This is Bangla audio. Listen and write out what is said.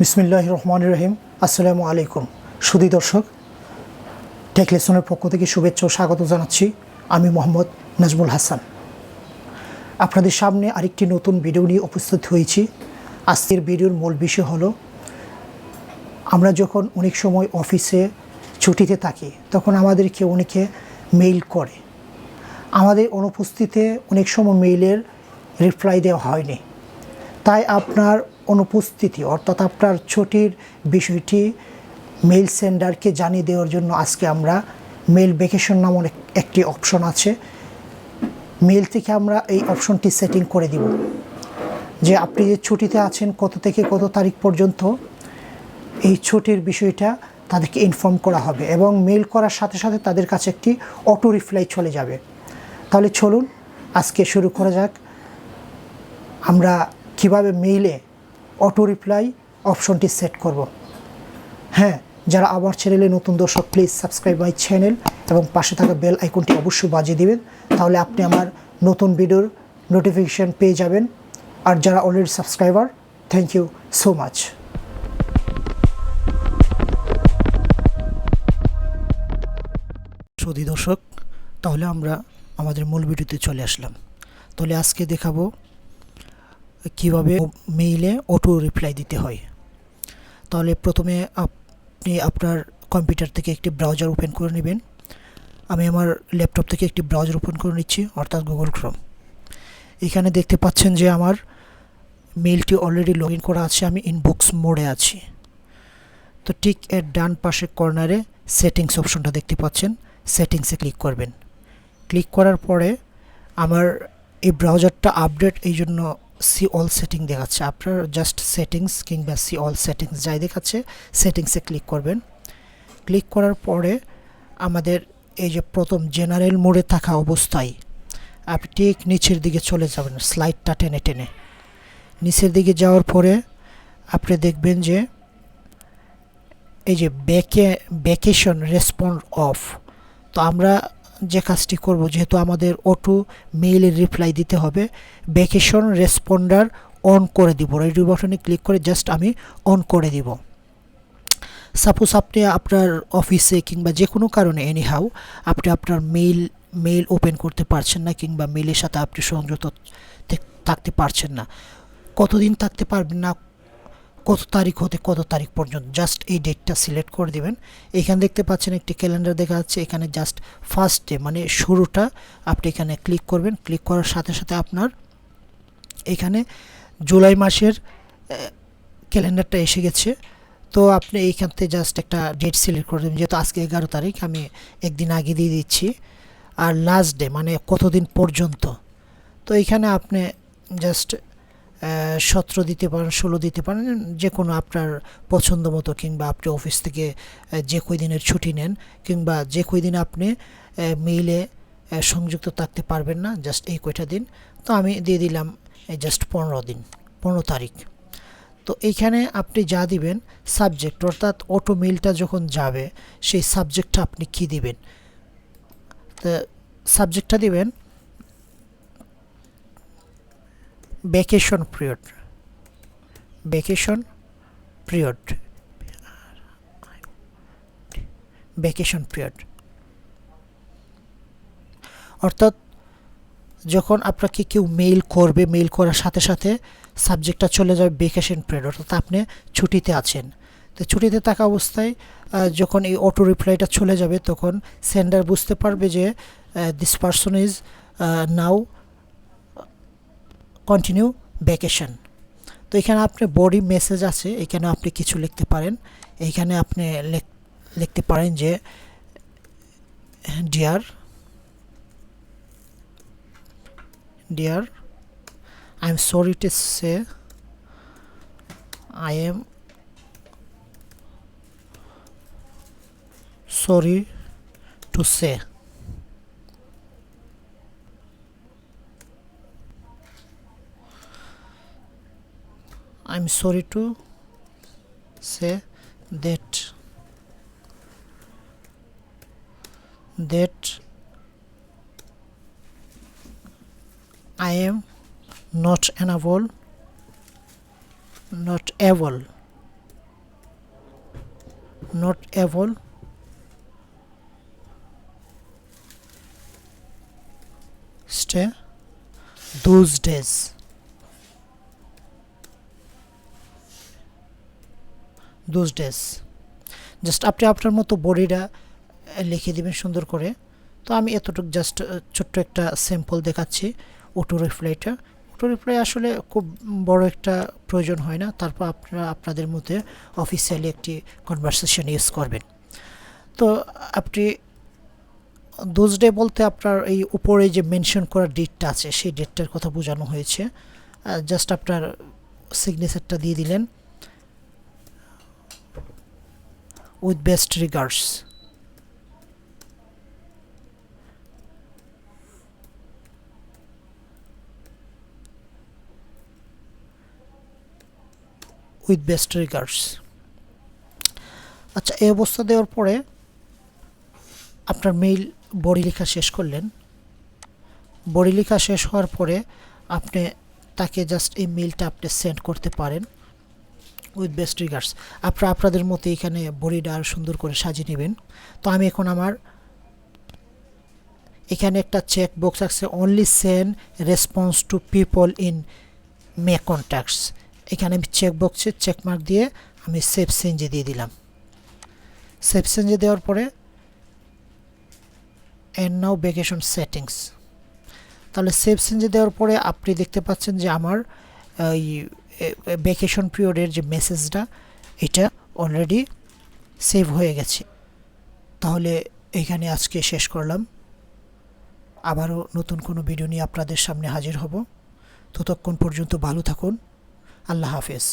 বিসমিল্লাহির রহমানির রহিম। আসসালামু আলাইকুম সুধী দর্শক, টেক লেসনের পক্ষ থেকে শুভেচ্ছা ও স্বাগত জানাচ্ছি। আমি মোহাম্মদ নাজমুল হাসান আপনাদের সামনে আরেকটি নতুন ভিডিও নিয়ে উপস্থিত হয়েছি। আজকের ভিডিওর মূল বিষয় হলো, আমরা যখন অনেক সময় অফিসে ছুটিতে থাকি তখন আমাদেরকে অনেকে মেইল করে। আমাদের অনুপস্থিতিতে অনেক সময় মেইলের রিপ্লাই দেওয়া হয়নি। তাই আপনার অনুপস্থিতি অর্থাৎ আপনার ছুটির বিষয়টি মেইল সেন্ডারকে জানিয়ে দেওয়ার জন্য আজকে আমরা মেইল ভ্যাকেশন নামক একটি অপশন আছে, মেইল থেকে আমরা এই অপশনটি সেটিং করে দিব যে আপনি যে ছুটিতে আছেন কত থেকে কত তারিখ পর্যন্ত এই ছুটির বিষয়টা তাদেরকে ইনফর্ম করা হবে এবং মেইল করার সাথে সাথে তাদের কাছে একটি অটো রিপ্লাই চলে যাবে। তাহলে চলুন আজকে শুরু করা যাক, আমরা কিভাবে মেইলে অটো রিপ্লাই অপশনটি সেট করব। হ্যাঁ, যারা আমার চ্যানেলে নতুন দর্শক, প্লিজ সাবস্ক্রাইব মাই চ্যানেল এবং পাশে থাকা বেল আইকনটি অবশ্যই বাজিয়ে দিবেন, তাহলে আপনি আমার নতুন ভিডিওর নোটিফিকেশান পেয়ে যাবেন। আর যারা already subscriber, thank you so much. সুধী দর্শক, তাহলে আমরা আমাদের মূল ভিডিওতে চলে আসলাম। তাহলে আজকে দেখাবো কিভাবে মেইলে অটো রিপ্লাই দিতে হয়। তাহলে প্রথমে আপনি আপনার কম্পিউটার থেকে একটি ব্রাউজার ওপেন করে নেবেন। আমি আমার ল্যাপটপ থেকে একটি ব্রাউজার ওপেন করে নিচ্ছি, অর্থাৎ গুগল ক্রোম। এখানে দেখতে পাচ্ছেন যে আমার মেইলটি অলরেডি লগ ইন করা আছে, আমি ইনবক্স মোডে আছি। তো ঠিক এর ডান পাশে কর্নারে সেটিংস অপশনটা দেখতে পাচ্ছেন, সেটিংসে ক্লিক করবেন। ক্লিক করার পরে আমার এই ব্রাউজারটা আপডেট, এই জন্য সি অল সেটিং দেখাচ্ছে। আপনার জাস্ট সেটিংস কিংবা সি অল সেটিংস যাই দেখাচ্ছে, সেটিংসে ক্লিক করবেন। ক্লিক করার পরে আমাদের এই যে প্রথম জেনারেল মোডে থাকা অবস্থায় আপনি ঠিক নিচের দিকে চলে যাবেন, স্লাইডটা টেনে টেনে নিচের দিকে যাওয়ার পরে আপনি দেখবেন যে এই যে ভ্যাকেশন রেসপন্ড অফ। তো আমরা যে কাজটি করব, যেহেতু আমাদের অটো মেইলের রিপ্লাই দিতে হবে, ভ্যাকেশন রেসপন্ডার অন করে দিব। রেডি বাটনে ক্লিক করে জাস্ট আমি অন করে দিব। সাপোজ আপনি আপনার অফিসে কিংবা যে কোনো কারণে এনিহাউ আপনি আপনার মেইল ওপেন করতে পারছেন না, কিংবা মেইলের সাথে আপনি সংযুক্ত থাকতে পারছেন না, কতদিন থাকতে পারবেন না, কত তারিখ হতে কত তারিখ পর্যন্ত, জাস্ট এই ডেটটা সিলেক্ট করে দিবেন। এখানে দেখতে পাচ্ছেন একটি ক্যালেন্ডার দেখা যাচ্ছে, এখানে জাস্ট ফার্স্ট ডে মানে শুরুটা আপনি এখানে ক্লিক করবেন। ক্লিক করার সাথে সাথে আপনার এখানে জুলাই মাসের ক্যালেন্ডারটা এসে গেছে। তো আপনি এইখান থেকে জাস্ট একটা ডেট সিলেক্ট করে দেবেন, যেহেতু আজকে 11 তারিখ, আমি একদিন আগে দিয়ে দিচ্ছি। আর লাস্ট ডে মানে কতদিন পর্যন্ত, তো এইখানে আপনি জাস্ট 17 দিতে পারেন, 16 দিতে পারেন, যে কোনো আপনার পছন্দ মতো, কিংবা আপনি অফিস থেকে যে কয়দিনের ছুটি নেন, কিংবা যে কয়দিন আপনি মেইলে সংযুক্ত থাকতে পারবেন না, জাস্ট এই কয়টা দিন। তো আমি দিয়ে দিলাম জাস্ট 15 দিন, 15 তারিখ। তো এইখানে আপনি যা দিবেন সাবজেক্ট, অর্থাৎ অটো মেইলটা যখন যাবে সেই সাবজেক্টটা আপনি কি দিবেন। তো সাবজেক্টটা দিবেন vacation period, vacation period, vacation period. অর্থাৎ যখন আপনাকে কেউ মেইল করবে, মেইল করার সাথে সাথে সাবজেক্টটা চলে যাবে ভ্যাকেশন পিরিয়ড, অর্থাৎ আপনি ছুটিতে আছেন। তো ছুটিতে থাকা অবস্থায় যখন এই অটো রিপ্লাইটা চলে যাবে, তখন সেন্ডার বুঝতে পারবে যে this person is now continue vacation. তো এখানে আপনি বডি মেসেজ আছে, এখানে আপনি কিছু লিখতে পারেন। এইখানে আপনি লিখতে পারেন যে deer I am sorry to say I am sorry to say I'm sorry to say that I am not able not able stay those days. those days just আপনি আপনার মতো বডিটা লিখে দিবেন সুন্দর করে। তো আমি এতটুকু জাস্ট ছোট্ট একটা স্যাম্পল দেখাচ্ছি অটো রিপ্লাইটা। অটো রিপ্লাই আসলে খুব বড় একটা প্রয়োজন হয় না, তারপর আপনারা আপনাদের মধ্যে অফিসিয়ালি একটি কনভারসেশন ইউজ করবেন। তো আপনি দোজ ডে বলতে আপনার এই উপরে যে মেনশন করা ডেটটা আছে সেই ডেটটার কথা বোঝানো হয়েছে। জাস্ট আপনার সিগনেচারটা দিয়ে দিলেন with best regards. With best regards. আচ্ছা, এই অবস্থা দেওয়ার পরে আপনার মেইল বডি লেখা শেষ করলেন। বডি লেখা শেষ হওয়ার পরে আপনি তাকে জাস্ট এই মেইলটা আপনি সেন্ড করতে পারেন উইথ বেস্ট রিগার্ডস। আপনারা আপনাদের মতো এখানে বডিটা আরও সুন্দর করে সাজিয়ে নেবেন। তো আমি এখন আমার এখানে একটা চেক বক্স আছে, only send response to people in May contacts. এখানে আমি চেক বক্সে চেকমার্ক দিয়ে আমি সেভ চেঞ্জে দিয়ে দিলাম। সেভ চেঞ্জে দেওয়ার পরে এন্ড নাও ভ্যাকেশন সেটিংস। তাহলে সেভ চেঞ্জে দেওয়ার পরে আপনি দেখতে পাচ্ছেন যে আমার এই ভ্যাকেশন পিরিয়ডের যে মেসেজটা এটা অলরেডি সেভ হয়ে গেছে। তাহলে এখানে আজকে শেষ করলাম, আবারও নতুন কোনো ভিডিও নিয়ে আপনাদের সামনে হাজির হব। ততক্ষণ পর্যন্ত ভালো থাকুন। আল্লাহ হাফেজ।